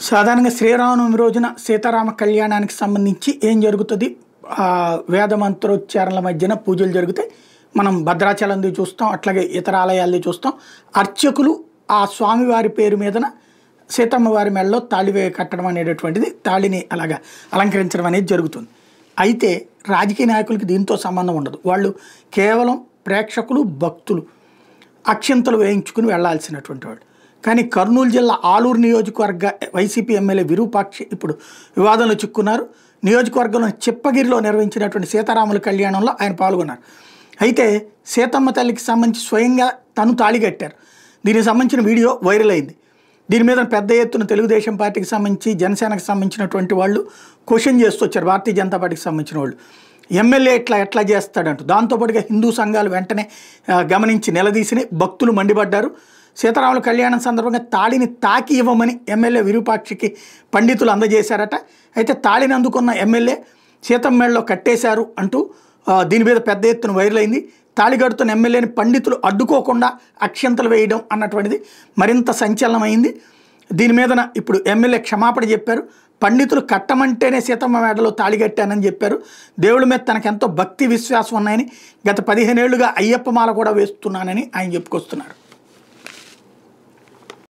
సాధారణంగా శ్రీరామనవమి రోజున సీతారామ కళ్యాణానికి సంబంధించి ఏం జరుగుతుంది? వేద మంత్రోచ్చారణల మధ్యన పూజలు జరుగుతాయి. మనం భద్రాచలంది చూస్తాం, అట్లాగే ఇతర ఆలయాలది చూస్తాం. అర్చకులు ఆ స్వామివారి పేరు మీదన సీతమ్మ వారి మెడలో తాళి కట్టడం అనేటటువంటిది, తాళిని అలాగా అలంకరించడం అనేది జరుగుతుంది. అయితే రాజకీయ నాయకులకి దీంతో సంబంధం ఉండదు. వాళ్ళు కేవలం ప్రేక్షకులు, భక్తులు అక్షింతలు వేయించుకుని వెళ్లాల్సినటువంటి వాడు. కానీ కర్నూలు జిల్లా ఆలూరు నియోజకవర్గ వైసీపీ ఎమ్మెల్యే విరూపాక్షి ఇప్పుడు వివాదంలో చిక్కున్నారు. నియోజకవర్గంలో చిప్పగిరిలో నిర్వహించినటువంటి సీతారాముల కళ్యాణంలో ఆయన పాల్గొన్నారు. అయితే సీతమ్మ తల్లికి సంబంధించి స్వయంగా తను తాళి కట్టారు. దీనికి సంబంధించిన వీడియో వైరల్ అయింది. దీని మీద పెద్ద ఎత్తున తెలుగుదేశం పార్టీకి సంబంధించి, జనసేనకు సంబంధించినటువంటి వాళ్ళు క్వశ్చన్ చేస్తూ వచ్చారు. భారతీయ జనతా పార్టీకి సంబంధించిన వాళ్ళు ఎమ్మెల్యే ఎట్లా చేస్తాడంటూ. దాంతోపాటుగా హిందూ సంఘాలు వెంటనే గమనించి నిలదీసి భక్తులు మండిపడ్డారు. సీతారాముల కళ్యాణం సందర్భంగా తాళిని తాకి ఇవ్వమని ఎమ్మెల్యే విరూపాక్షికి పండితులు అందజేశారట. అయితే తాళిని అందుకున్న ఎమ్మెల్యే సీతమ్మ మెడలో కట్టేశారు అంటూ దీని మీద పెద్ద ఎత్తున వైరల్ అయింది. తాళి కడుతున్న ఎమ్మెల్యేని పండితులు అడ్డుకోకుండా అక్షంతలు వేయడం అన్నటువంటిది మరింత సంచలనమైంది. దీని మీదన ఇప్పుడు ఎమ్మెల్యే క్షమాపణ చెప్పారు. పండితులు కట్టమంటేనే సీతమ్మ మెడలో తాళి కట్టానని చెప్పారు. దేవుడి మీద తనకెంతో భక్తి విశ్వాసం ఉన్నాయని, గత 15 ఏళ్లుగా అయ్యప్ప మాల కూడా వేస్తున్నానని ఆయన చెప్పుకొస్తున్నారు.